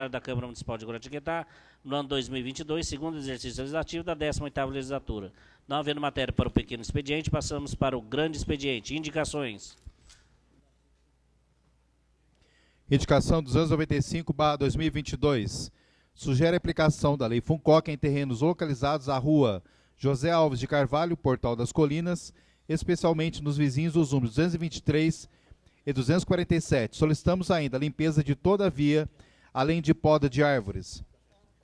da Câmara Municipal de Guaratinguetá, no ano 2022, segundo exercício legislativo da 18ª legislatura. Não havendo matéria para o pequeno expediente, passamos para o grande expediente. Indicações. Indicação 295/2022. Sugere a aplicação da Lei Funcoca em terrenos localizados à rua José Alves de Carvalho, Portal das Colinas, especialmente nos vizinhos dos números 223 e 247. Solicitamos ainda a limpeza de toda a via, além de poda de árvores.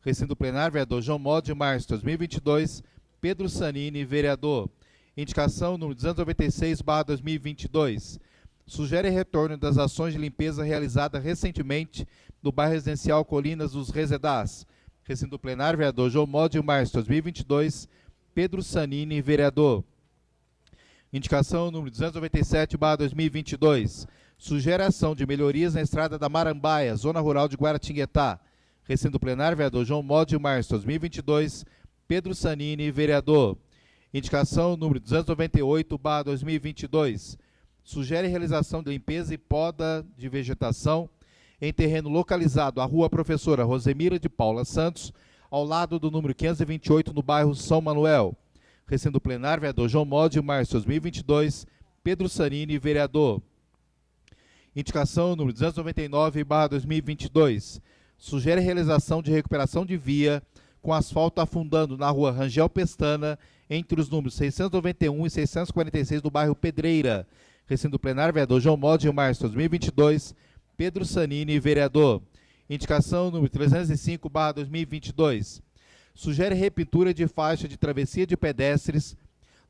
Recinto plenário, vereador João Mode, de março de 2022, Pedro Sanini, vereador. Indicação número 296/2022. Sugere retorno das ações de limpeza realizadas recentemente no bairro residencial Colinas dos Resedás. Recinto plenário, vereador João Mode, de março de 2022, Pedro Sanini, vereador. Indicação número 297/2022. Sugere ação de melhorias na estrada da Marambaia, zona rural de Guaratinguetá. Recinto plenário, vereador João Mode, de março de 2022, Pedro Sanini, vereador. Indicação número 298/2022. Sugere realização de limpeza e poda de vegetação em terreno localizado à rua Professora Rosemira de Paula Santos, ao lado do número 528, no bairro São Manuel. Recinto plenário, vereador João Mode, de março de 2022, Pedro Sanini, vereador. Indicação número 299/2022. Sugere realização de recuperação de via com asfalto afundando na rua Rangel Pestana, entre os números 691 e 646 do bairro Pedreira. Recinto plenário, vereador João Mode, de março de 2022, Pedro Sanini, vereador. Indicação número 305/2022. Sugere repintura de faixa de travessia de pedestres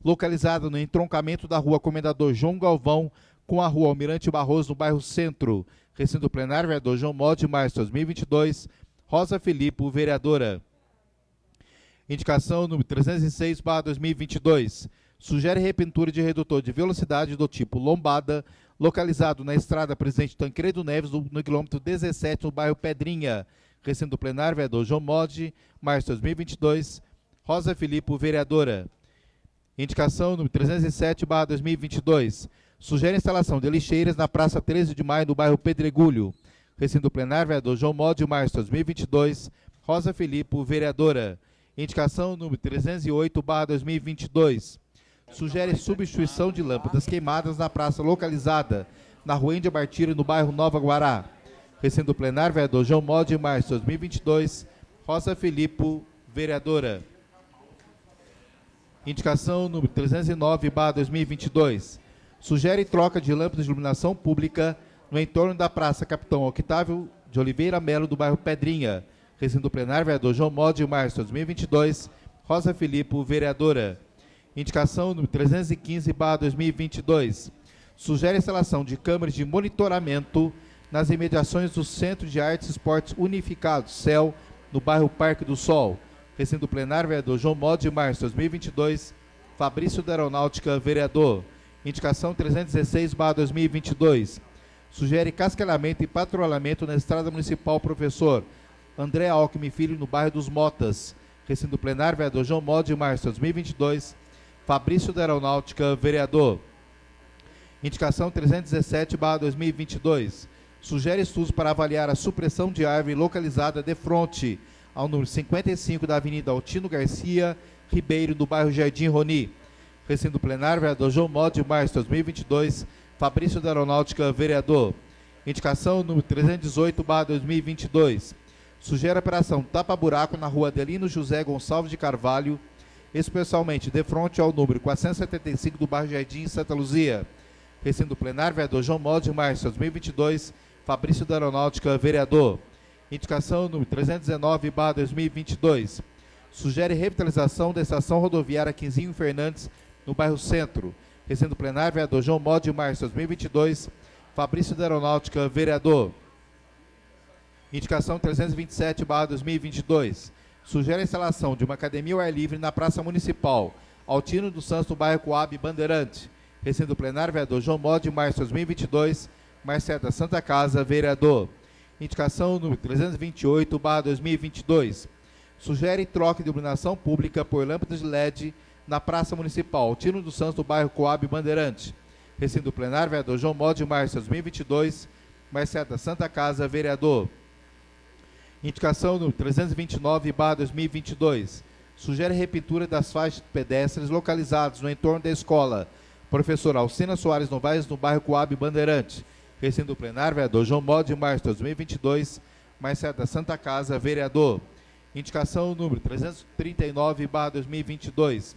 localizada no entroncamento da rua Comendador João Galvão com a rua Almirante Barroso, no bairro Centro. Recinto plenário, vereador João Mode, de março de 2022, Rosa Filipe, vereadora. Indicação número 306/2022. Sugere repintura de redutor de velocidade do tipo lombada, localizado na estrada Presidente Tancredo Neves, no quilômetro 17, no bairro Pedrinha. Recinto plenário, vereador João Mode, março de 2022, Rosa Filipe, vereadora. Indicação número 307/2022. Sugere instalação de lixeiras na Praça 13 de Maio, no bairro Pedregulho. Recinto plenário, vereador João Mode, de março de 2022, Rosa Filipe, vereadora. Indicação número 308/2022. Sugere substituição de lâmpadas queimadas na praça localizada na rua Índia Bartira, no bairro Nova Guará. Recinto plenário, vereador João Mode, de março de 2022, Rosa Filipe, vereadora. Indicação número 309/2022. Sugere troca de lâmpadas de iluminação pública no entorno da Praça Capitão Octávio de Oliveira Melo, do bairro Pedrinha. Recinto plenário, vereador João Mode, de março de 2022, Rosa Filipe, vereadora. Indicação número 315/2022. Sugere instalação de câmeras de monitoramento nas imediações do Centro de Artes e Esportes Unificados, CEL, no bairro Parque do Sol. Recinto plenário, vereador João Mode, de março de 2022, Fabrício da Aeronáutica, vereador. Indicação 316/2022. Sugere cascalhamento e patrulhamento na estrada municipal Professor André Alckmin Filho, no bairro dos Motas. Recinto plenário, vereador João Mode, de março de 2022, Fabrício da Aeronáutica, vereador. Indicação 317/2022. Sugere estudos para avaliar a supressão de árvore localizada de fronte ao número 55 da Avenida Altino Garcia Ribeiro, do bairro Jardim Roni. Recinto plenário, vereador João Mode, de março de 2022, Fabrício da Aeronáutica, vereador. Indicação número 318/2022. Sugere a operação tapa-buraco na rua Adelino José Gonçalves de Carvalho, especialmente de frente ao número 475 do bairro Jardim Santa Luzia. Recinto plenário, vereador João Mode, de março de 2022, Fabrício da Aeronáutica, vereador. Indicação número 319/2022. Sugere revitalização da estação rodoviária Quinzinho Fernandes, no bairro Centro. Recinto plenário, vereador João Mode, de março de 2022, Fabrício da Aeronáutica, vereador. Indicação 327/2022. Sugere a instalação de uma academia ao ar livre na Praça Municipal Altino dos Santos, no bairro Coab Bandeirante. Recinto plenário, vereador João Mode, de março de 2022, Marcelo da Santa Casa, vereador. Indicação número 328/2022. Sugere troca de iluminação pública por lâmpadas de LED na Praça Municipal Altino dos Santos, do bairro Coab Bandeirante. Recinto plenário, vereador João Mode, de março de 2022, Marcelo da Santa Casa, vereador. Indicação número 329/2022. Sugere repintura das faixas pedestres localizadas no entorno da escola Professor Alcina Soares Novaes, no bairro Coab Bandeirante. Recinto plenário, vereador João Mode, de março de 2022. Marcelo da Santa Casa, vereador. Indicação número 339/2022.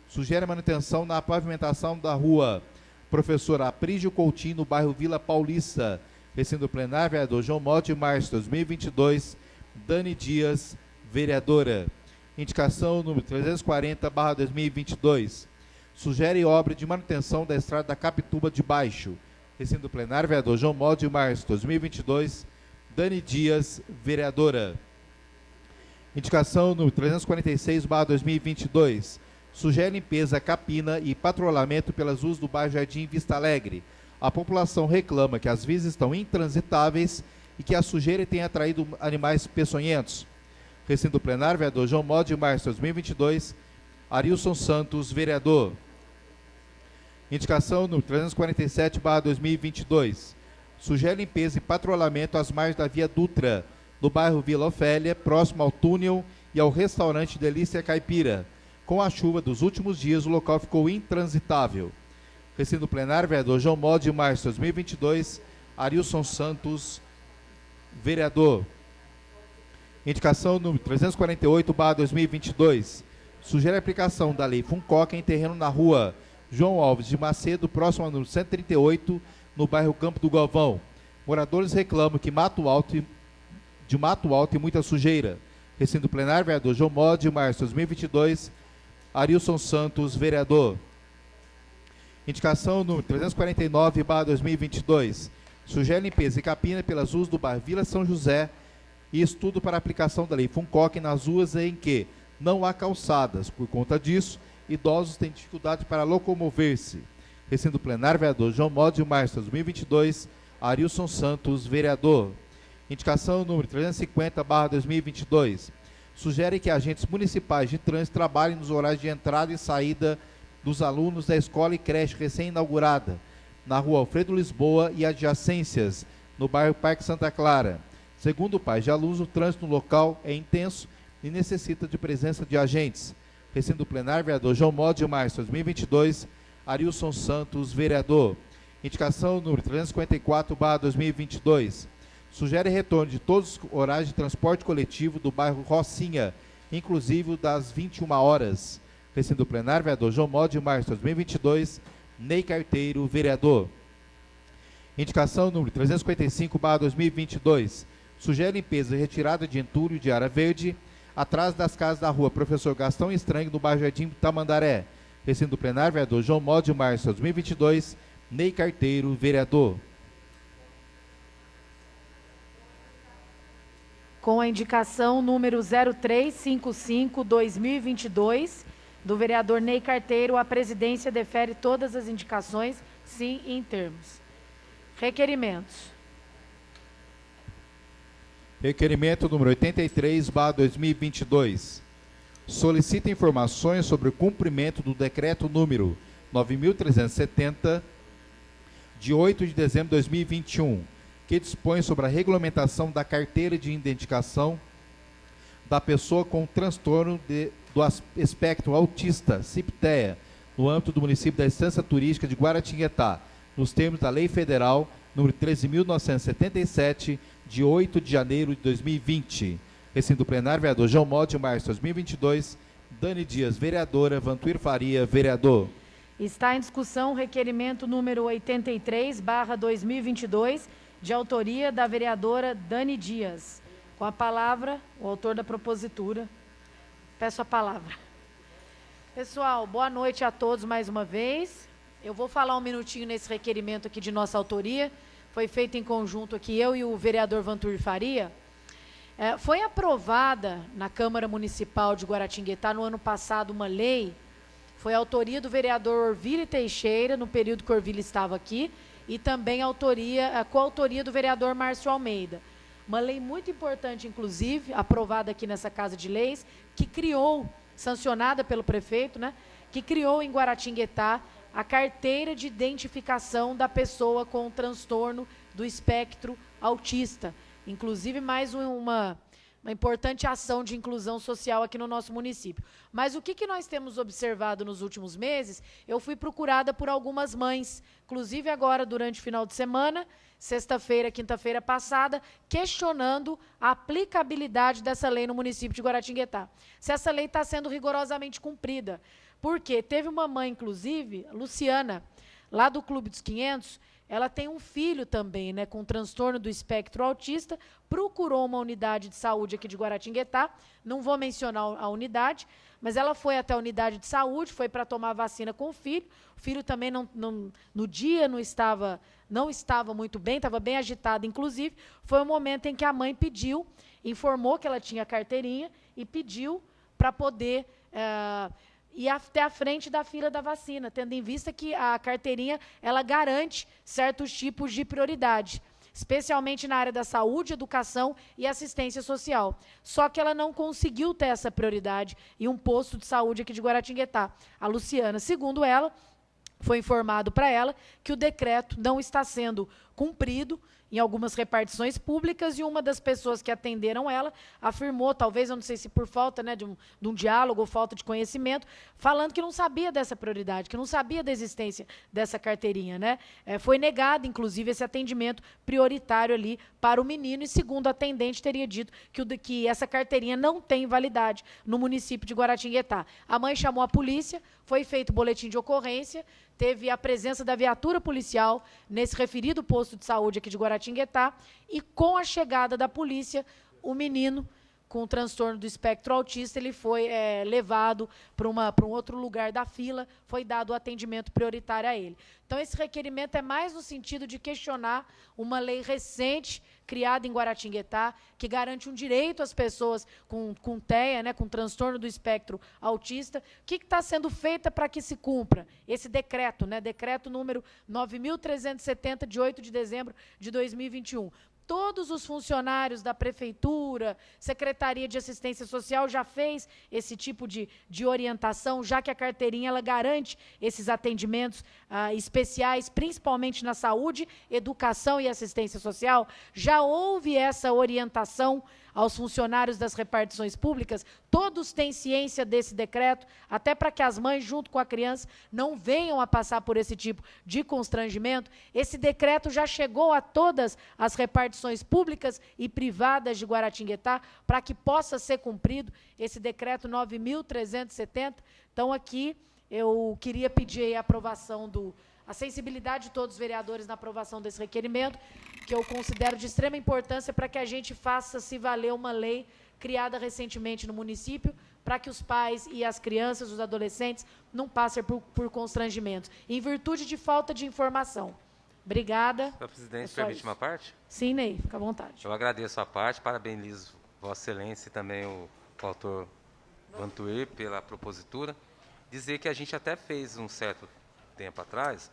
Sugere manutenção na pavimentação da rua Professor Aprígio Coutinho, no bairro Vila Paulista. Recinto plenário, vereador João Mode, de março de 2022. Dani Dias, vereadora. Indicação número 340/2022. Sugere obra de manutenção da estrada da Capituba de Baixo. Recinto plenário, vereador João Mode, de março de 2022. Dani Dias, vereadora. Indicação número 346/2022. Sugere limpeza, capina e patrulhamento pelas ruas do bairro Jardim Vista Alegre. A população reclama que as vias estão intransitáveis e que a sujeira tem atraído animais peçonhentos. Recinto plenário, vereador João Mode, de março de 2022. Arilson Santos, vereador. Indicação número 347/2022. Sugere limpeza e patrulhamento às margens da Via Dutra, no bairro Vila Ofélia, próximo ao túnel e ao restaurante Delícia Caipira. Com a chuva dos últimos dias, o local ficou intransitável. Recinto plenário, vereador João Mode, de março de 2022. Arilson Santos, vereador. Indicação número 348/2022. Sugere a aplicação da lei Funcoca em terreno na rua João Alves de Macedo, próximo ao número 138, no bairro Campo do Galvão. Moradores reclamam que mato alto e muita sujeira. Recinto plenário, vereador João Mode, de março de 2022. Arilson Santos, vereador. Indicação número 349/2022. Sugere limpeza e capina pelas ruas do bairro Vila São José e estudo para aplicação da lei Funcoca nas ruas em que não há calçadas. Por conta disso, idosos têm dificuldade para locomover-se. Recinto plenário, vereador João Mode, de março de 2022. Arilson Santos, vereador. Indicação número 350/2022. Sugere que agentes municipais de trânsito trabalhem nos horários de entrada e saída dos alunos da escola e creche recém-inaugurada, na rua Alfredo Lisboa e adjacências, no bairro Parque Santa Clara. Segundo pais de alunos, o trânsito no local é intenso e necessita de presença de agentes. Recinto plenário, vereador João Mode, de março de 2022. Arilson Santos, vereador. Indicação número 354/2022. Sugere retorno de todos os horários de transporte coletivo do bairro Rocinha, inclusive das 21 horas. Recinto plenário, vereador João Mode, de março de 2022. Ney Carteiro, vereador. Indicação número 355/2022. Sugere limpeza e retirada de entulho de área verde atrás das casas da rua Professor Gastão Estranho, no bairro Jardim Tamandaré. Recinto plenário, vereador João Mode, de março de 2022. Ney Carteiro, vereador. Com a indicação número 0355/2022, do vereador Ney Carteiro, a presidência defere todas as indicações, sim, em termos. Requerimentos. Requerimento número 83/2022. Solicita informações sobre o cumprimento do decreto número 9.370, de 8 de dezembro de 2021, que dispõe sobre a regulamentação da carteira de identificação da pessoa com transtorno do espectro autista, CIPTEA, no âmbito do município da Estância Turística de Guaratinguetá, nos termos da Lei Federal número 13.977, de 8 de janeiro de 2020. Recinto plenário, vereador João Mode, de março de 2022. Dani Dias, vereadora. Vantuir Faria, vereador. Está em discussão o requerimento número 83/2022, de autoria da vereadora Dani Dias. Com a palavra, o autor da propositura. Peço a palavra. Pessoal, boa noite a todos mais uma vez. Eu vou falar um minutinho nesse requerimento aqui de nossa autoria. Foi feito em conjunto aqui, eu e o vereador Vantuir Faria. Foi aprovada na Câmara Municipal de Guaratinguetá, no ano passado, uma lei. Foi a autoria do vereador Orville Teixeira, no período que Orville estava aqui, e também a coautoria do vereador Márcio Almeida. Uma lei muito importante, inclusive, aprovada aqui nessa Casa de Leis, que criou, sancionada pelo prefeito, né, que criou em Guaratinguetá a carteira de identificação da pessoa com transtorno do espectro autista. Inclusive, mais uma importante ação de inclusão social aqui no nosso município. Mas o que nós temos observado nos últimos meses, eu fui procurada por algumas mães, inclusive agora durante o final de semana, sexta-feira, quinta-feira passada, questionando a aplicabilidade dessa lei no município de Guaratinguetá. Se essa lei está sendo rigorosamente cumprida. Porque teve uma mãe, inclusive, Luciana, lá do Clube dos 500, ela tem um filho também, né, com transtorno do espectro autista, procurou uma unidade de saúde aqui de Guaratinguetá, não vou mencionar a unidade, mas ela foi até a unidade de saúde, foi para tomar vacina com o filho também no dia não estava muito bem, estava bem agitado, inclusive, foi o momento em que a mãe pediu, informou que ela tinha carteirinha e pediu para poder ir até a frente da fila da vacina, tendo em vista que a carteirinha ela garante certos tipos de prioridade, especialmente na área da saúde, educação e assistência social. Só que ela não conseguiu ter essa prioridade em um posto de saúde aqui de Guaratinguetá. A Luciana, segundo ela, foi informado para ela que o decreto não está sendo cumprido em algumas repartições públicas, e uma das pessoas que atenderam ela afirmou, talvez, eu não sei se por falta, né, de um diálogo ou falta de conhecimento, falando que não sabia dessa prioridade, que não sabia da existência dessa carteirinha, né? Foi negado, inclusive, esse atendimento prioritário ali para o menino, e segundo a atendente teria dito que essa carteirinha não tem validade no município de Guaratinguetá. A mãe chamou a polícia, foi feito boletim de ocorrência, teve a presença da viatura policial nesse referido posto de saúde aqui de Guaratinguetá, e com a chegada da polícia, o menino com transtorno do espectro autista, ele foi levado para um outro lugar da fila, foi dado o atendimento prioritário a ele. Então, esse requerimento é mais no sentido de questionar uma lei recente, criada em Guaratinguetá, que garante um direito às pessoas com TEA, né, com transtorno do espectro autista. O que está sendo feito para que se cumpra esse decreto, né, decreto número 9.370, de 8 de dezembro de 2021. Todos os funcionários da Prefeitura, Secretaria de Assistência Social já fez esse tipo de orientação, já que a carteirinha ela garante esses atendimentos especiais, principalmente na saúde, educação e assistência social. Já houve essa orientação aos funcionários das repartições públicas, todos têm ciência desse decreto, até para que as mães, junto com a criança, não venham a passar por esse tipo de constrangimento. Esse decreto já chegou a todas as repartições públicas e privadas de Guaratinguetá, para que possa ser cumprido esse decreto 9.370. Então, aqui, eu queria pedir a aprovação a sensibilidade de todos os vereadores na aprovação desse requerimento, que eu considero de extrema importância para que a gente faça se valer uma lei criada recentemente no município, para que os pais e as crianças, os adolescentes, não passem por constrangimentos, em virtude de falta de informação. Obrigada. Senhor presidente, permite uma parte? Sim, Ney, fica à vontade. Eu agradeço a parte, parabenizo Vossa Excelência e também o autor Vantuir pela propositura. Dizer que a gente até fez um certo tempo atrás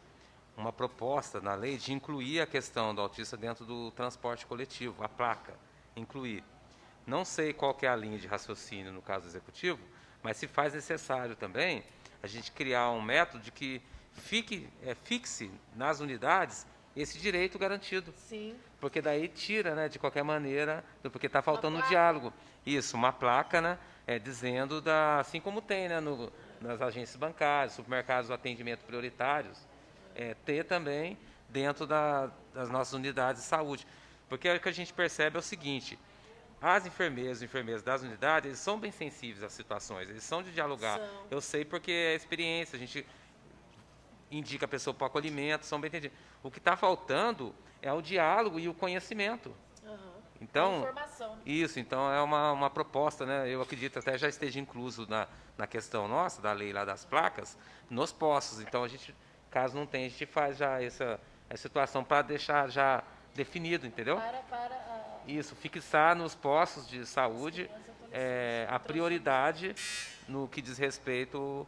uma proposta na lei de incluir a questão do autista dentro do transporte coletivo, a placa, incluir. Não sei qual que é a linha de raciocínio no caso do executivo, mas se faz necessário também a gente criar um método de que fixe nas unidades esse direito garantido. Sim. Porque daí tira, né, de qualquer maneira, porque está faltando um diálogo. Isso, uma placa, né, dizendo, assim como tem, né, nas agências bancárias, supermercados, atendimento prioritários, ter também dentro das nossas unidades de saúde. Porque o que a gente percebe é o seguinte: as enfermeiras e enfermeiros das unidades, eles são bem sensíveis às situações, eles são de dialogar. Eu sei porque é experiência, a gente indica a pessoa para o acolhimento, são bem entendidos. O que está faltando é o diálogo e o conhecimento. Então, informação. Isso, então é uma proposta, né? Eu acredito até já esteja incluso na questão nossa, da lei lá das placas, nos postos. Então, a gente, caso não tenha, a gente faz já essa situação para deixar já definido, entendeu? Isso, fixar nos postos de saúde a prioridade no que diz respeito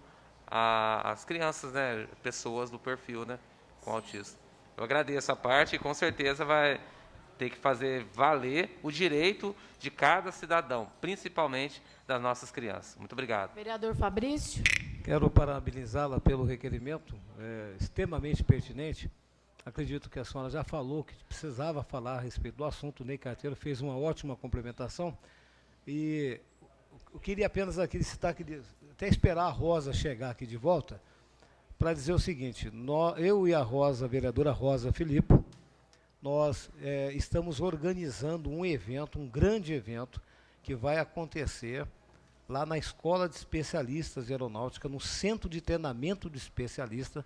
às crianças, né? Pessoas do perfil, né? Com autismo. Eu agradeço a parte e com certeza vai ter que fazer valer o direito de cada cidadão, principalmente das nossas crianças. Muito obrigado. Vereador Fabrício. Quero parabenizá-la pelo requerimento, extremamente pertinente. Acredito que a senhora já falou que precisava falar a respeito do assunto. O Ney Carteiro fez uma ótima complementação. E eu queria apenas aqui citar, até esperar a Rosa chegar aqui de volta, para dizer o seguinte: eu e a Rosa, a vereadora Rosa Filipe, nós estamos organizando um evento, um grande evento, que vai acontecer lá na Escola de Especialistas de Aeronáutica, no Centro de Treinamento de Especialista.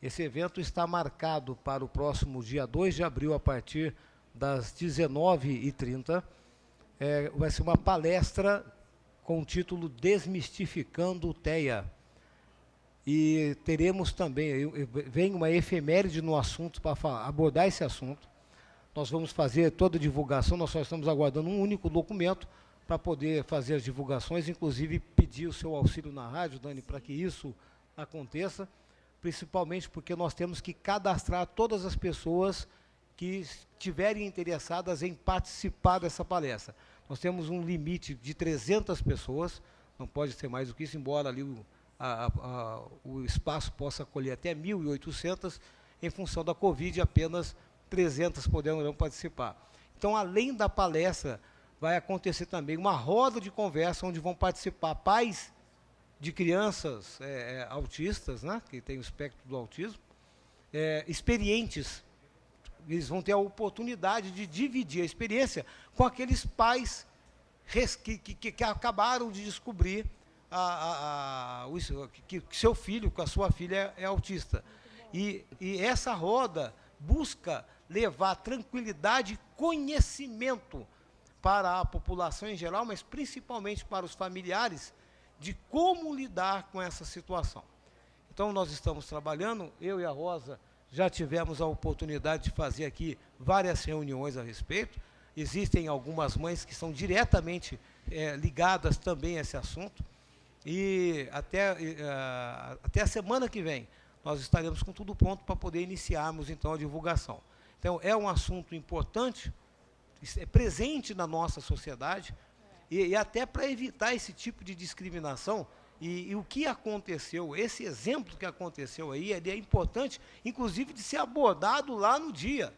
Esse evento está marcado para o próximo dia 2 de abril, a partir das 19h30. Vai ser uma palestra com o título Desmistificando o TEA. E teremos também, vem uma efeméride no assunto para abordar esse assunto. Nós vamos fazer toda a divulgação, nós só estamos aguardando um único documento para poder fazer as divulgações, inclusive pedir o seu auxílio na rádio, Dani, para que isso aconteça, principalmente porque nós temos que cadastrar todas as pessoas que estiverem interessadas em participar dessa palestra. Nós temos um limite de 300 pessoas, não pode ser mais do que isso, embora ali o espaço possa acolher até 1.800, em função da Covid, apenas 300 poderão participar. Então, além da palestra, vai acontecer também uma roda de conversa, onde vão participar pais de crianças autistas, né, que têm o espectro do autismo, experientes. Eles vão ter a oportunidade de dividir a experiência com aqueles pais que acabaram de descobrir que seu filho, que a sua filha é autista. E essa roda busca levar tranquilidade e conhecimento para a população em geral, mas principalmente para os familiares, de como lidar com essa situação. Então, nós estamos trabalhando, eu e a Rosa já tivemos a oportunidade de fazer aqui várias reuniões a respeito. Existem algumas mães que são diretamente ligadas também a esse assunto, e até a semana que vem nós estaremos com tudo pronto para poder iniciarmos, então, a divulgação. Então, é um assunto importante, presente na nossa sociedade, e até para evitar esse tipo de discriminação. E o que aconteceu, esse exemplo que aconteceu aí, ele é importante, inclusive, de ser abordado lá no dia,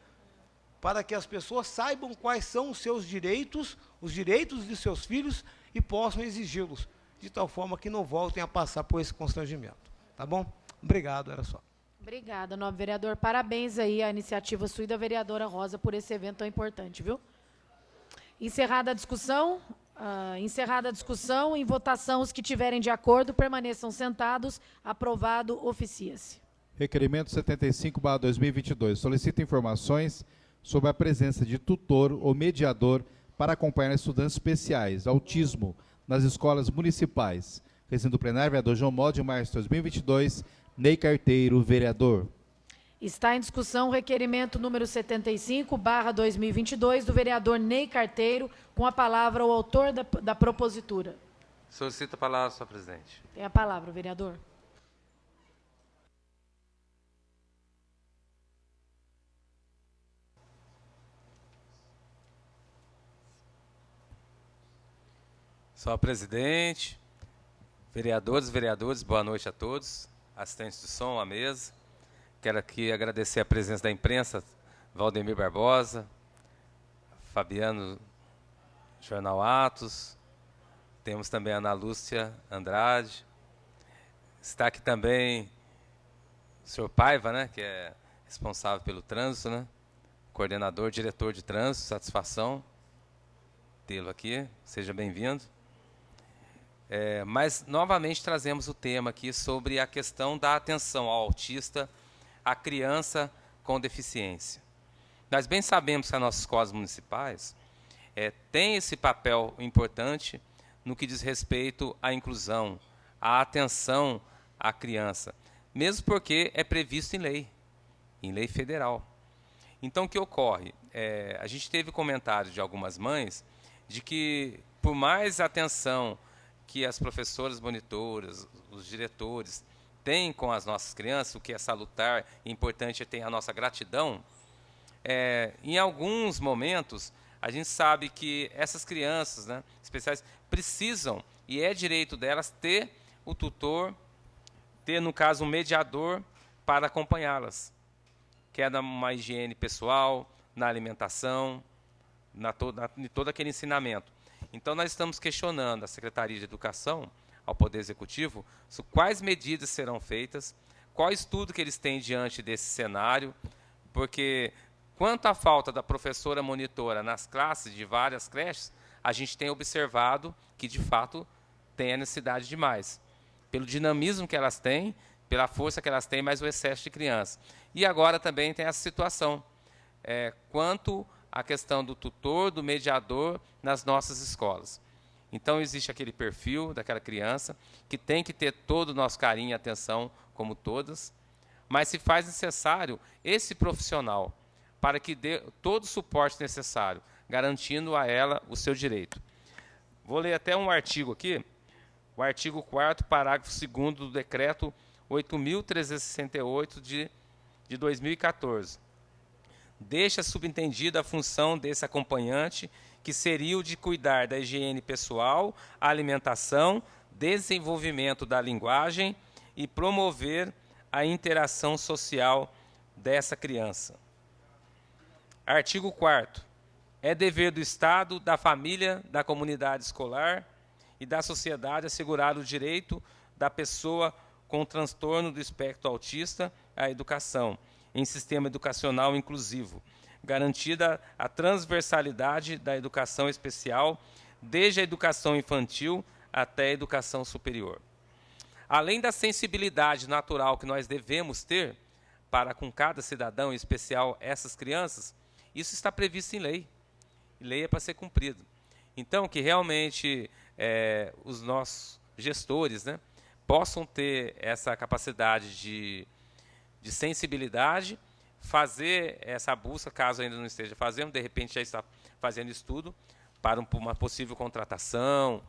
para que as pessoas saibam quais são os seus direitos, os direitos de seus filhos, e possam exigi-los, de tal forma que não voltem a passar por esse constrangimento. Tá bom? Obrigado, era só. Obrigada, nobre vereador. Parabéns aí à iniciativa sua e da vereadora Rosa por esse evento tão importante, viu? Encerrada a discussão, em votação, os que tiverem de acordo, permaneçam sentados. Aprovado, oficia-se. Requerimento 75/2022. Solicita informações sobre a presença de tutor ou mediador para acompanhar estudantes especiais, autismo, nas escolas municipais. Recinto plenário, vereador João Mó, de março de 2022, Ney Carteiro, vereador. Está em discussão o requerimento número 75/2022 do vereador Ney Carteiro. Com a palavra o autor da propositura. Solicito a palavra, senhor presidente. Tem a palavra, o vereador. Senhor presidente, vereadores, boa noite a todos, assistentes de som, à mesa. Quero aqui agradecer a presença da imprensa, Valdemir Barbosa, Fabiano, Jornal Atos, temos também a Ana Lúcia Andrade, está aqui também o senhor Paiva, né, que é responsável pelo trânsito, né, coordenador, diretor de trânsito, satisfação tê-lo aqui, seja bem-vindo. Mas, novamente, trazemos o tema aqui sobre a questão da atenção ao autista, à criança com deficiência. Nós bem sabemos que as nossas escolas municipais têm esse papel importante no que diz respeito à inclusão, à atenção à criança, mesmo porque é previsto em lei federal. Então, o que ocorre? A gente teve comentários de algumas mães de que, por mais atenção que as professoras monitoras, os diretores têm com as nossas crianças, o que é salutar e importante é ter a nossa gratidão, em alguns momentos a gente sabe que essas crianças, né, especiais, precisam, e é direito delas, ter o tutor, ter, no caso, um mediador para acompanhá-las, que é uma higiene pessoal, na alimentação, em todo aquele ensinamento. Então, nós estamos questionando a Secretaria de Educação, ao Poder Executivo, quais medidas serão feitas, qual estudo que eles têm diante desse cenário, porque, quanto à falta da professora monitora nas classes de várias creches, a gente tem observado que, de fato, tem a necessidade de mais. Pelo dinamismo que elas têm, pela força que elas têm, mais o excesso de crianças. E agora também tem essa situação, quanto à questão do tutor, do mediador nas nossas escolas. Então, existe aquele perfil daquela criança, que tem que ter todo o nosso carinho e atenção, como todas, mas se faz necessário esse profissional para que dê todo o suporte necessário, garantindo a ela o seu direito. Vou ler até um artigo aqui, o artigo 4º, parágrafo 2º do Decreto 8.368 de 2014. Deixa subentendida a função desse acompanhante, que seria o de cuidar da higiene pessoal, alimentação, desenvolvimento da linguagem e promover a interação social dessa criança. Artigo 4º. É dever do Estado, da família, da comunidade escolar e da sociedade assegurar o direito da pessoa com transtorno do espectro autista à educação, em sistema educacional inclusivo, garantida a transversalidade da educação especial, desde a educação infantil até a educação superior. Além da sensibilidade natural que nós devemos ter para com cada cidadão, em especial essas crianças, isso está previsto em lei. E lei é para ser cumprido. Então, que realmente os nossos gestores, né, possam ter essa capacidade de sensibilidade, fazer essa busca, caso ainda não esteja fazendo, de repente já está fazendo estudo para uma possível contratação,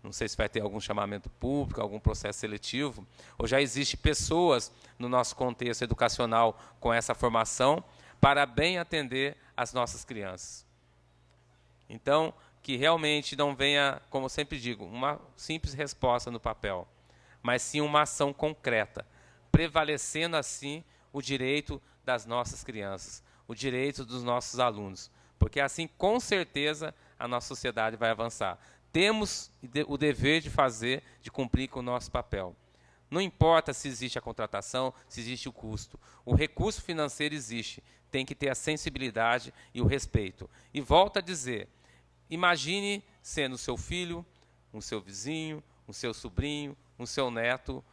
não sei se vai ter algum chamamento público, algum processo seletivo, ou já existe pessoas no nosso contexto educacional com essa formação para bem atender as nossas crianças. Então, que realmente não venha, como eu sempre digo, uma simples resposta no papel, mas sim uma ação concreta, prevalecendo assim o direito das nossas crianças, o direito dos nossos alunos, porque assim, com certeza, a nossa sociedade vai avançar. Temos o dever de fazer, de cumprir com o nosso papel. Não importa se existe a contratação, se existe o custo. O recurso financeiro existe, tem que ter a sensibilidade e o respeito. E volto a dizer, imagine sendo o seu filho, um seu vizinho, um seu sobrinho, um seu neto,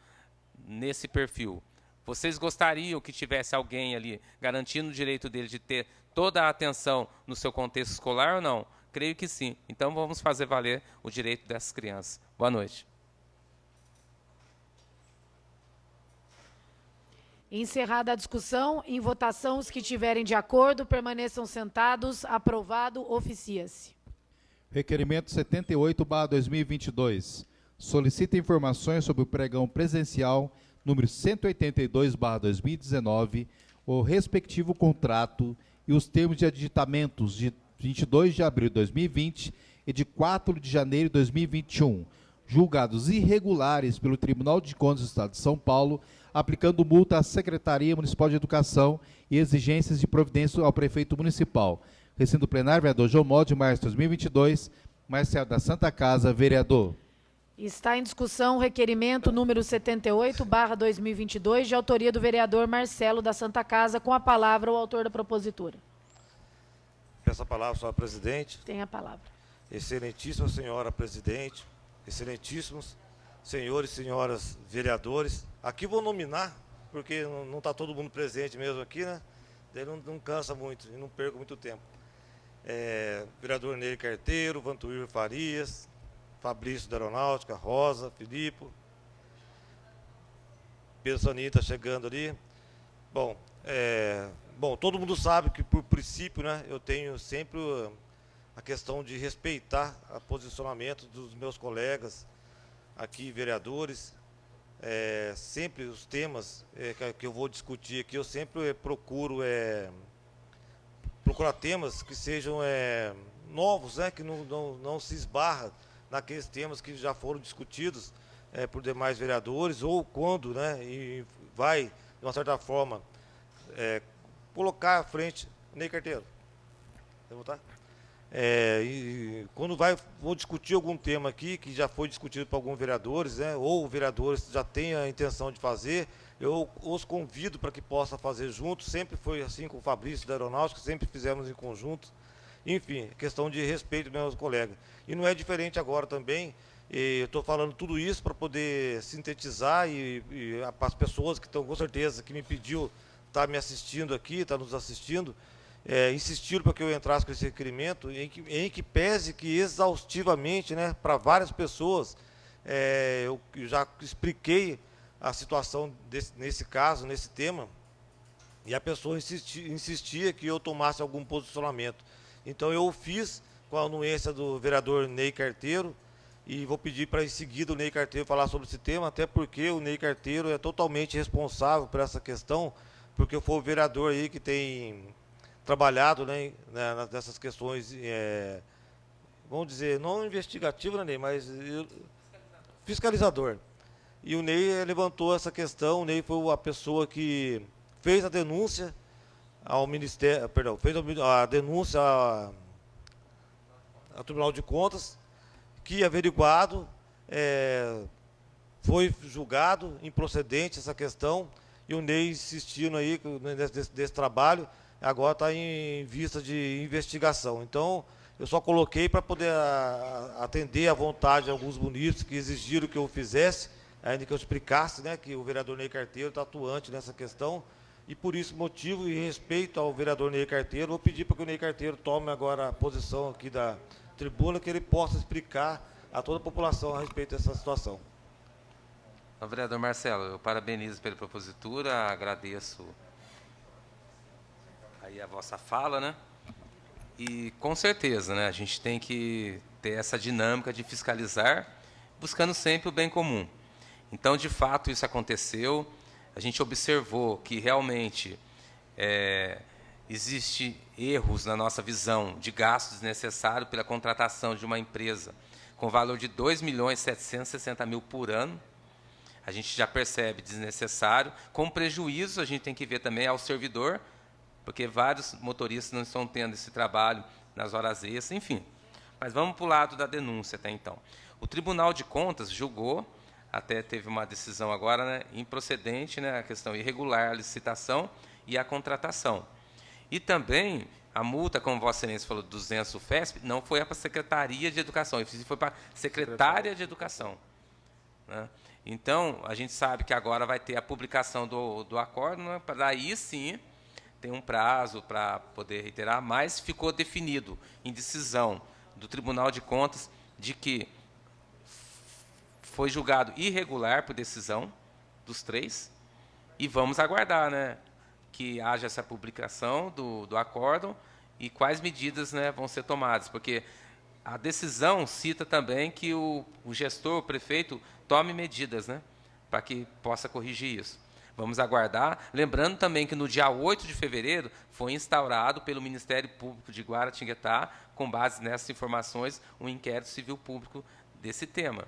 nesse perfil. Vocês gostariam que tivesse alguém ali garantindo o direito dele de ter toda a atenção no seu contexto escolar ou não? Creio que sim. Então vamos fazer valer o direito dessas crianças. Boa noite. Encerrada a discussão, em votação, os que estiverem de acordo, permaneçam sentados. Aprovado, oficia-se. Requerimento 78/2022. Solicita informações sobre o pregão presencial número 182/2019, o respectivo contrato e os termos de aditamentos de 22 de abril de 2020 e de 4 de janeiro de 2021, julgados irregulares pelo Tribunal de Contas do Estado de São Paulo, aplicando multa à Secretaria Municipal de Educação e exigências de providência ao Prefeito Municipal. Recinto plenário, vereador João Mó, de março de 2022, Marcelo da Santa Casa, vereador. Está em discussão o requerimento número 78/2022, de autoria do vereador Marcelo da Santa Casa. Com a palavra, o autor da propositura. Peço a palavra, senhora presidente. Tem a palavra. Excelentíssima senhora presidente, excelentíssimos senhores e senhoras vereadores. Aqui vou nominar, porque não está todo mundo presente mesmo aqui, né? Daí não cansa muito e não perco muito tempo. Vereador Ney Carteiro, Vantuir Farias, Fabrício da Aeronáutica, Rosa, Filipe, Pedro Saninho está chegando ali. Bom, todo mundo sabe que, por princípio, né, eu tenho sempre a questão de respeitar o posicionamento dos meus colegas aqui, vereadores. Sempre os temas que eu vou discutir aqui, eu sempre procuro procurar temas que sejam novos, né, que não se esbarra naqueles temas que já foram discutidos por demais vereadores, ou quando, né, e vai, de uma certa forma, colocar à frente. Ney Carteiro, vai votar? E quando vou discutir algum tema aqui, que já foi discutido por alguns vereadores, né, ou vereadores já têm a intenção de fazer, eu os convido para que possa fazer junto. Sempre foi assim com o Fabrício da Aeronáutica, sempre fizemos em conjunto. Enfim, questão de respeito dos meus colegas. E não é diferente agora também. Eu estou falando tudo isso para poder sintetizar e para as pessoas que estão, com certeza, que me pediu estar me assistindo aqui, estar nos assistindo, insistiram para que eu entrasse com esse requerimento, em que pese que exaustivamente, né, para várias pessoas, eu já expliquei a situação nesse caso, nesse tema, e a pessoa insistia que eu tomasse algum posicionamento. Então eu o fiz com a anuência do vereador Ney Carteiro, e vou pedir para em seguida o Ney Carteiro falar sobre esse tema, até porque o Ney Carteiro é totalmente responsável por essa questão, porque foi o vereador aí que tem trabalhado, né, nessas questões, vamos dizer, não investigativo, né, Ney, mas fiscalizador. E o Ney levantou essa questão. O Ney foi a pessoa que fez a denúncia ao Ministério, perdão, fez a denúncia ao Tribunal de Contas, que averiguado, foi julgado improcedente essa questão, e o Ney insistindo aí desse trabalho, agora está em vista de investigação. Então, eu só coloquei para poder atender à vontade de alguns munícipes que exigiram que eu fizesse, ainda que eu explicasse, né, que o vereador Ney Carteiro está atuante nessa questão, e por isso motivo e respeito ao vereador Ney Carteiro, vou pedir para que o Ney Carteiro tome agora a posição aqui da tribuna, que ele possa explicar a toda a população a respeito dessa situação. Vereador Marcelo, eu parabenizo pela propositura, agradeço aí a vossa fala, né? E com certeza, né, a gente tem que ter essa dinâmica de fiscalizar, buscando sempre o bem comum. Então, de fato, isso aconteceu. A gente observou que realmente existe erros na nossa visão de gasto desnecessário pela contratação de uma empresa com valor de R$ 2.760.000 por ano. A gente já percebe desnecessário. Com prejuízo, a gente tem que ver também ao servidor, porque vários motoristas não estão tendo esse trabalho nas horas extras, enfim. Mas vamos para o lado da denúncia até então. O Tribunal de Contas julgou, até teve uma decisão agora, né, improcedente, né, a questão irregular, a licitação e a contratação. E também a multa, como Vossa Excelência falou, 200 do FESP, não foi para a Secretaria de Educação, foi para a Secretária de Educação, né? Então, a gente sabe que agora vai ter a publicação do acordo, né, para daí sim tem um prazo para poder reiterar, mas ficou definido em decisão do Tribunal de Contas de que foi julgado irregular por decisão dos três, e vamos aguardar, né, que haja essa publicação do acórdão e quais medidas, né, vão ser tomadas, porque a decisão cita também que o gestor, o prefeito, tome medidas, né, para que possa corrigir isso. Vamos aguardar. Lembrando também que no dia 8 de fevereiro foi instaurado pelo Ministério Público de Guaratinguetá, com base nessas informações, um inquérito civil público desse tema.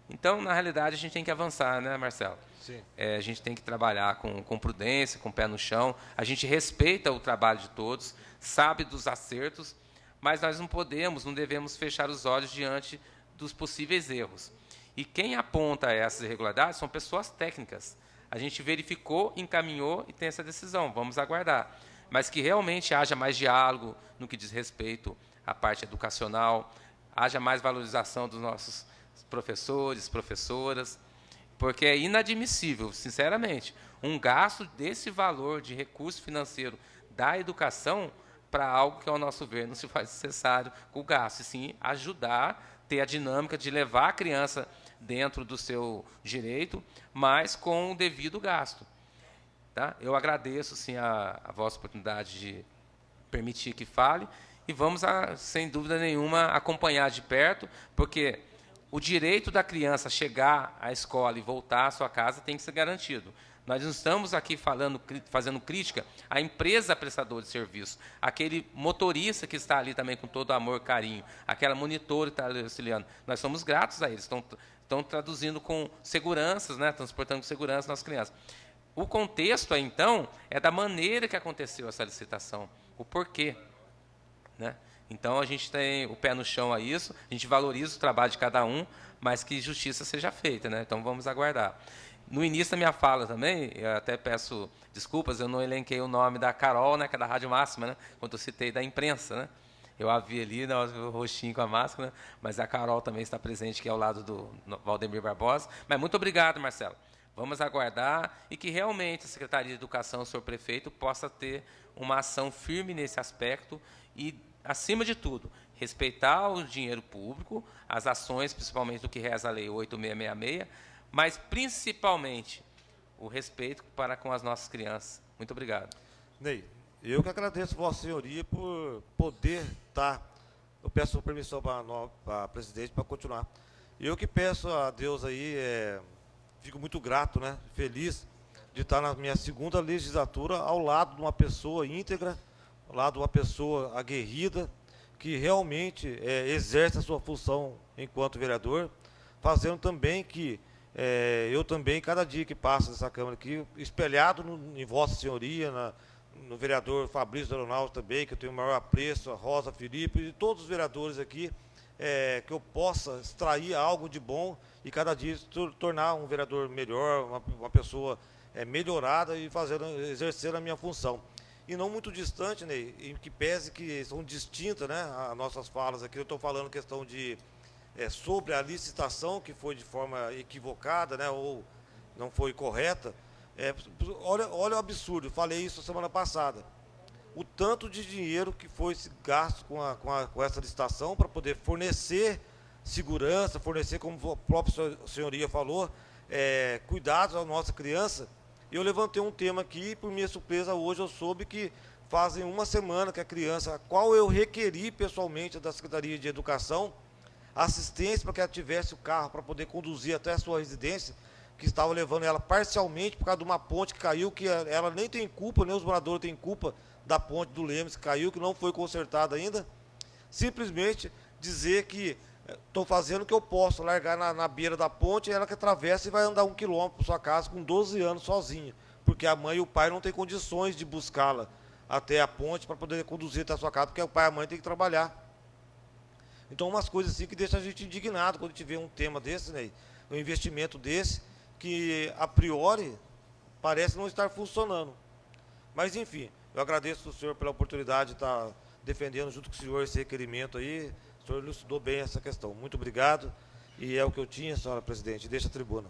Então, na realidade, a gente tem que avançar, né, Marcelo? Sim. A gente tem que trabalhar com prudência, com o pé no chão. A gente respeita o trabalho de todos, sabe dos acertos, mas nós não devemos fechar os olhos diante dos possíveis erros. E quem aponta essas irregularidades são pessoas técnicas. A gente verificou, encaminhou e tem essa decisão. Vamos aguardar. Mas que realmente haja mais diálogo no que diz respeito à parte educacional, haja mais valorização dos nossos professores, professoras, porque é inadmissível, sinceramente, um gasto desse valor de recurso financeiro da educação para algo que, ao nosso ver, não se faz necessário com o gasto, e sim ajudar, ter a dinâmica de levar a criança dentro do seu direito, mas com o devido gasto. Tá? Eu agradeço, sim, a vossa oportunidade de permitir que fale, e vamos, sem dúvida nenhuma, acompanhar de perto, porque o direito da criança chegar à escola e voltar à sua casa tem que ser garantido. Nós não estamos aqui fazendo crítica à empresa prestadora de serviço, aquele motorista que está ali também com todo amor e carinho, aquela monitora que está ali auxiliando. Nós somos gratos a eles, estão traduzindo com seguranças, né, transportando com segurança nossas crianças. O contexto, então, é da maneira que aconteceu essa licitação, o porquê, né? Então, a gente tem o pé no chão a isso, a gente valoriza o trabalho de cada um, mas que justiça seja feita, né? Então, vamos aguardar. No início da minha fala também, eu até peço desculpas, eu não elenquei o nome da Carol, né, que é da Rádio Máxima, né, quando eu citei da imprensa, né? Eu a vi ali, né, o roxinho com a máscara, mas a Carol também está presente, que é ao lado do Valdemir Barbosa. Mas muito obrigado, Marcelo. Vamos aguardar e que realmente a Secretaria de Educação, o senhor prefeito, possa ter uma ação firme nesse aspecto e, acima de tudo, respeitar o dinheiro público, as ações, principalmente do que reza a Lei 8666, mas, principalmente, o respeito para com as nossas crianças. Muito obrigado. Ney, eu que agradeço Vossa Senhoria por poder estar. Eu peço permissão para a presidente para continuar. Eu que peço a Deus aí, fico muito grato, né, feliz de estar na minha segunda legislatura ao lado de uma pessoa íntegra, ao lado de uma pessoa aguerrida, que realmente exerce a sua função enquanto vereador, fazendo também que eu também, cada dia que passa nessa Câmara aqui, espelhado em Vossa Senhoria, no vereador Fabrício Aronaldo também, que eu tenho o maior apreço, a Rosa Felipe, e todos os vereadores aqui, que eu possa extrair algo de bom e cada dia tornar um vereador melhor, uma pessoa melhorada e exercer a minha função. E não muito distante, né, em que pese que são distintas, né, as nossas falas aqui. Eu estou falando questão de sobre a licitação, que foi de forma equivocada, né, ou não foi correta. Olha o absurdo, falei isso semana passada. O tanto de dinheiro que foi gasto com essa licitação para poder fornecer segurança, fornecer, como a própria senhoria falou, cuidados à nossa criança. Eu levantei um tema aqui e, por minha surpresa, hoje eu soube que fazem uma semana que a criança, a qual eu requeri pessoalmente da Secretaria de Educação, assistência para que ela tivesse o carro para poder conduzir até a sua residência, que estava levando ela parcialmente por causa de uma ponte que caiu, que ela nem tem culpa, nem os moradores têm culpa da ponte do Lemes que caiu, que não foi consertada ainda. Simplesmente dizer que estou fazendo o que eu posso, largar na beira da ponte, ela que atravessa e vai andar 1 quilômetro para sua casa com 12 anos sozinha, porque a mãe e o pai não têm condições de buscá-la até a ponte para poder conduzir até a sua casa, porque o pai e a mãe têm que trabalhar. Então, umas coisas assim que deixam a gente indignado quando a gente vê um tema desse, né, um investimento desse, que a priori parece não estar funcionando. Mas, enfim, eu agradeço ao senhor pela oportunidade de estar defendendo junto com o senhor esse requerimento aí. O senhor elucidou bem essa questão. Muito obrigado. E é o que eu tinha, senhora presidente. Deixa a tribuna.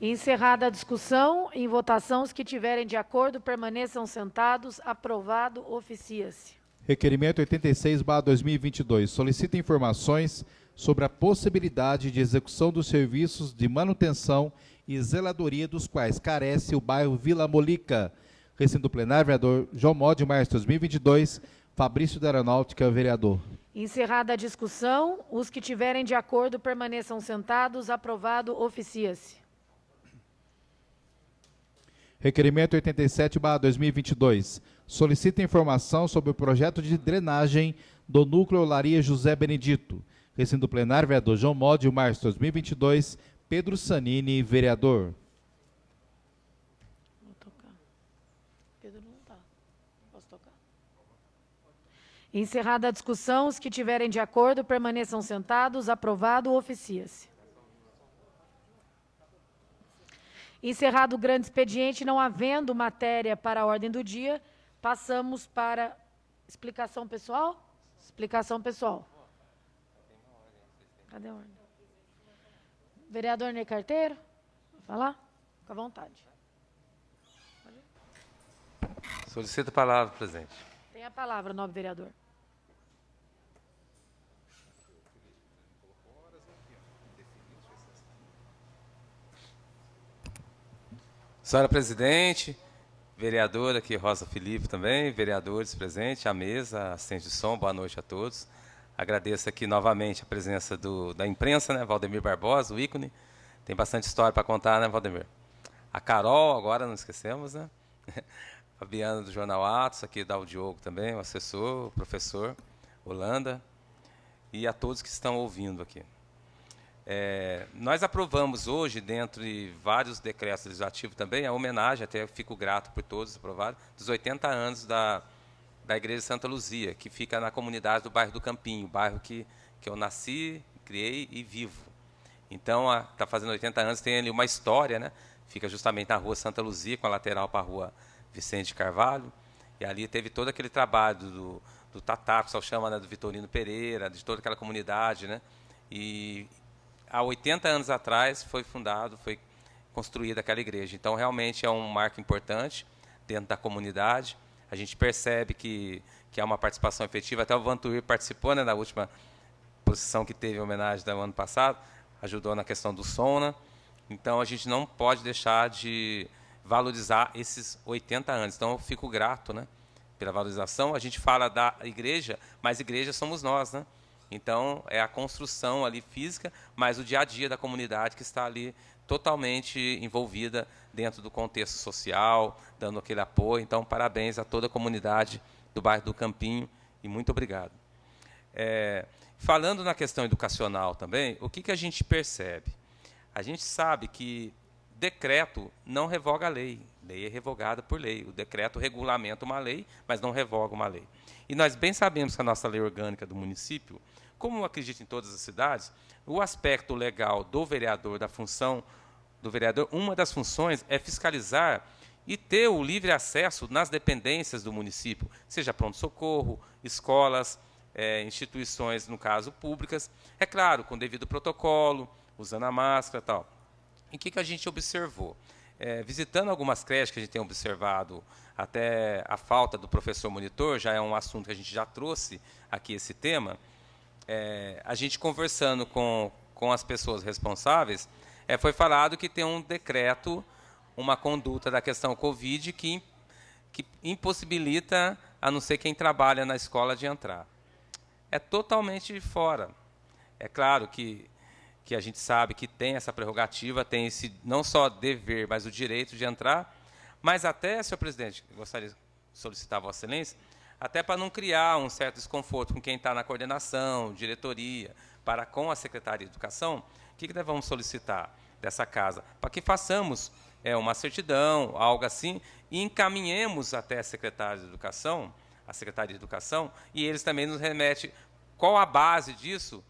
Encerrada a discussão, em votação, os que tiverem de acordo permaneçam sentados. Aprovado, oficia-se. Requerimento 86/2022. Solicita informações sobre a possibilidade de execução dos serviços de manutenção e zeladoria dos quais carece o bairro Vila Molica. Recinto plenário, vereador João Mó, de março de 2022. Fabrício da Aeronáutica, vereador. Encerrada a discussão, os que tiverem de acordo permaneçam sentados. Aprovado, oficia-se. Requerimento 87/2022. Solicita informação sobre o projeto de drenagem do núcleo Olaria José Benedito. Recinto plenário, vereador João Mó, de março de 2022. Pedro Sanini, vereador. Vou tocar. Pedro não está. Posso tocar? Encerrada a discussão, os que tiverem de acordo permaneçam sentados. Aprovado, oficia-se. Encerrado o grande expediente, não havendo matéria para a ordem do dia, passamos para explicação pessoal? Explicação pessoal. Cadê a ordem? Vereador Ney Carteiro, vai falar? Fica à vontade. Solicito a palavra, presidente. Tem a palavra, nobre vereador. Senhora presidente, vereadora aqui, Rosa Felipe também, vereadores presentes, a mesa, assistente de som, boa noite a todos. Agradeço aqui novamente a presença da imprensa, né, Valdemir Barbosa, o ícone. Tem bastante história para contar, né, Valdemir? A Carol, agora não esquecemos, né? Fabiana do Jornal Atos, aqui dá o Diogo também, o assessor, o professor, Holanda, e a todos que estão ouvindo aqui. Nós aprovamos hoje, dentro de vários decretos legislativos também, a homenagem, até fico grato por todos aprovados, dos 80 anos da Igreja Santa Luzia, que fica na comunidade do bairro do Campinho, bairro que eu nasci, criei e vivo. Então, está fazendo 80 anos, tem ali uma história, né? Fica justamente na rua Santa Luzia, com a lateral para a rua Vicente Carvalho, e ali teve todo aquele trabalho do Tatá, que o pessoal chama, né, do Vitorino Pereira, de toda aquela comunidade, né? E há 80 anos atrás foi construída aquela igreja. Então, realmente é um marco importante dentro da comunidade. A gente percebe que há uma participação efetiva. Até o Vantuir participou, né, na última procissão que teve em homenagem do ano passado, ajudou na questão do som, né? Então, a gente não pode deixar de valorizar esses 80 anos. Então, eu fico grato, né, pela valorização. A gente fala da igreja, mas igreja somos nós, né? Então, é a construção ali física, mas o dia a dia da comunidade que está ali totalmente envolvida dentro do contexto social, dando aquele apoio. Então, parabéns a toda a comunidade do bairro do Campinho e muito obrigado. Falando na questão educacional também, o que a gente percebe? A gente sabe que decreto não revoga a lei. Lei é revogada por lei. O decreto regulamenta uma lei, mas não revoga uma lei. E nós bem sabemos que a nossa lei orgânica do município, como eu acredito em todas as cidades, o aspecto legal do vereador, da função do vereador, uma das funções é fiscalizar e ter o livre acesso nas dependências do município, seja pronto-socorro, escolas, instituições, no caso, públicas. É claro, com devido protocolo, usando a máscara e tal. E o que a gente observou? Visitando algumas creches que a gente tem observado, até a falta do professor monitor, já é um assunto que a gente já trouxe aqui esse tema, a gente conversando com as pessoas responsáveis, foi falado que tem um decreto, uma conduta da questão Covid que impossibilita, a não ser quem trabalha na escola, de entrar. É totalmente fora. É claro que a gente sabe que tem essa prerrogativa, tem esse não só dever, mas o direito de entrar, mas até, senhor presidente, gostaria de solicitar a Vossa Excelência, até para não criar um certo desconforto com quem está na coordenação, diretoria, para com a Secretaria de Educação, o que nós vamos solicitar dessa casa? Para que façamos uma certidão, algo assim, e encaminhemos até a Secretaria de Educação, e eles também nos remetem qual a base disso,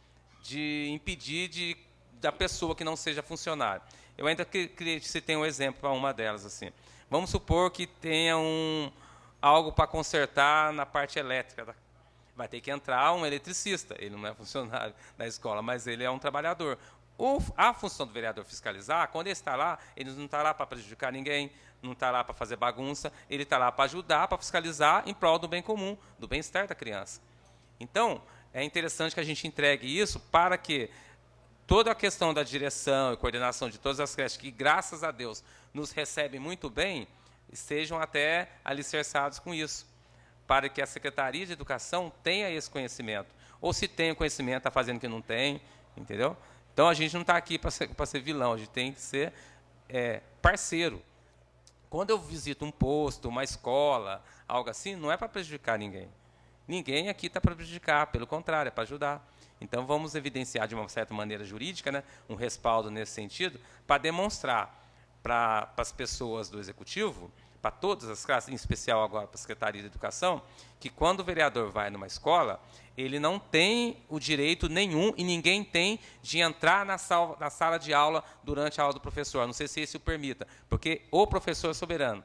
de impedir da pessoa que não seja funcionário. Eu ainda queria citar um exemplo para uma delas. Assim. Vamos supor que tenha algo para consertar na parte elétrica. Vai ter que entrar um eletricista. Ele não é funcionário da escola, mas ele é um trabalhador. A função do vereador fiscalizar, quando ele está lá, ele não está lá para prejudicar ninguém, não está lá para fazer bagunça, ele está lá para ajudar, para fiscalizar em prol do bem comum, do bem-estar da criança. Então, é interessante que a gente entregue isso para que toda a questão da direção e coordenação de todas as creches, que, graças a Deus, nos recebem muito bem, estejam até alicerçados com isso, para que a Secretaria de Educação tenha esse conhecimento. Ou, se tem o conhecimento, está fazendo que não tem, entendeu? Então, a gente não está aqui para ser vilão, a gente tem que ser parceiro. Quando eu visito um posto, uma escola, algo assim, não é para prejudicar ninguém. Ninguém aqui está para prejudicar, pelo contrário, é para ajudar. Então, vamos evidenciar de uma certa maneira jurídica, né, um respaldo nesse sentido, para demonstrar para as pessoas do Executivo, para todas as classes, em especial agora para a Secretaria de Educação, que quando o vereador vai numa escola, ele não tem o direito nenhum, e ninguém tem, de entrar na sala de aula durante a aula do professor. A não sei se isso o permita, porque o professor é soberano.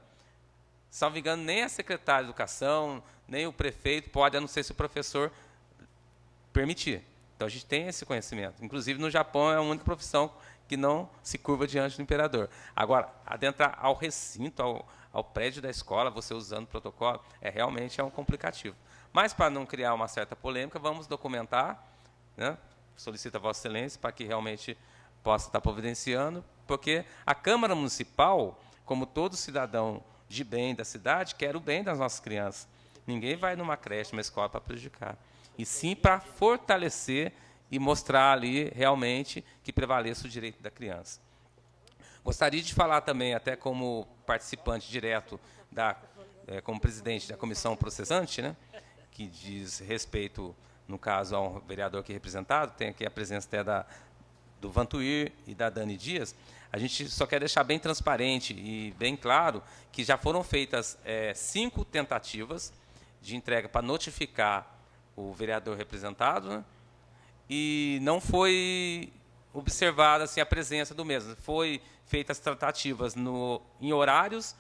Salvo engano, nem a secretária de Educação, nem o prefeito pode, a não ser se o professor permitir. Então, a gente tem esse conhecimento. Inclusive, no Japão, é a única profissão que não se curva diante do imperador. Agora, adentrar ao recinto, ao prédio da escola, você usando o protocolo, realmente um complicativo. Mas, para não criar uma certa polêmica, vamos documentar, né? Solicito a Vossa Excelência para que realmente possa estar providenciando, porque a Câmara Municipal, como todo cidadão de bem da cidade, quer o bem das nossas crianças. Ninguém vai numa creche, numa escola para prejudicar. E sim para fortalecer e mostrar ali realmente que prevaleça o direito da criança. Gostaria de falar também, até como participante direto, como presidente da comissão processante, né, que diz respeito, no caso, ao vereador aqui representado, tem aqui a presença até do Vantuir e da Dani Dias. A gente só quer deixar bem transparente e bem claro que já foram feitas 5 tentativas de entrega para notificar o vereador representado, né? E não foi observada assim, a presença do mesmo. Foi feitas tratativas em horários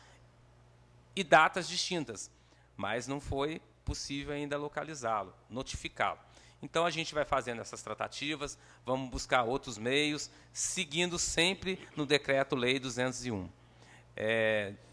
e datas distintas, mas não foi possível ainda localizá-lo, notificá-lo. Então, a gente vai fazendo essas tratativas, vamos buscar outros meios, seguindo sempre no Decreto-Lei 201.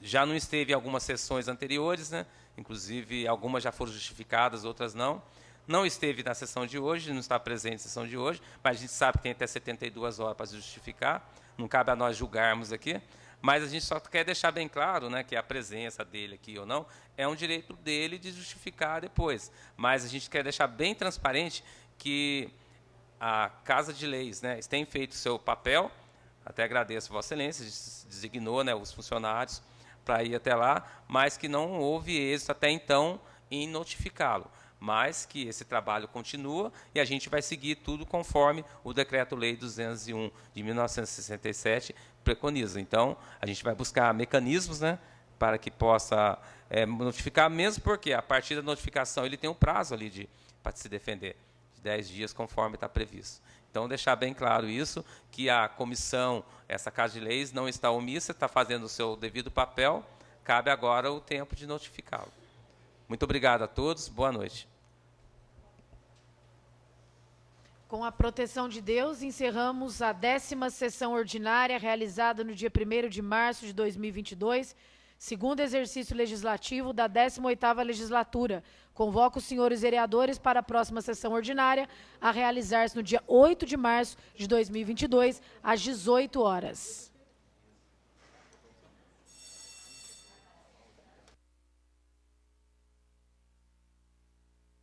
Já não esteve em algumas sessões anteriores, né? Inclusive, algumas já foram justificadas, outras não. Não esteve na sessão de hoje, não está presente na sessão de hoje, mas a gente sabe que tem até 72 horas para justificar, não cabe a nós julgarmos aqui, mas a gente só quer deixar bem claro, né, que a presença dele aqui ou não é um direito dele de justificar depois. Mas a gente quer deixar bem transparente que a Casa de Leis, né, tem feito o seu papel, até agradeço a Vossa Excelência, designou, né, os funcionários para ir até lá, mas que não houve êxito até então em notificá-lo. Mas que esse trabalho continua e a gente vai seguir tudo conforme o Decreto-Lei 201 de 1967 preconiza. Então, a gente vai buscar mecanismos, né, para que possa notificar, mesmo porque, a partir da notificação, ele tem um prazo ali para se defender, de 10 dias, conforme está previsto. Então, deixar bem claro isso, que a comissão, essa Casa de Leis, não está omissa, está fazendo o seu devido papel, cabe agora o tempo de notificá-lo. Muito obrigado a todos, boa noite. Com a proteção de Deus, encerramos a 10ª sessão ordinária realizada no dia 1º de março de 2022, segundo exercício legislativo da 18ª legislatura. Convoco os senhores vereadores para a próxima sessão ordinária, a realizar-se no dia 8 de março de 2022, às 18 horas.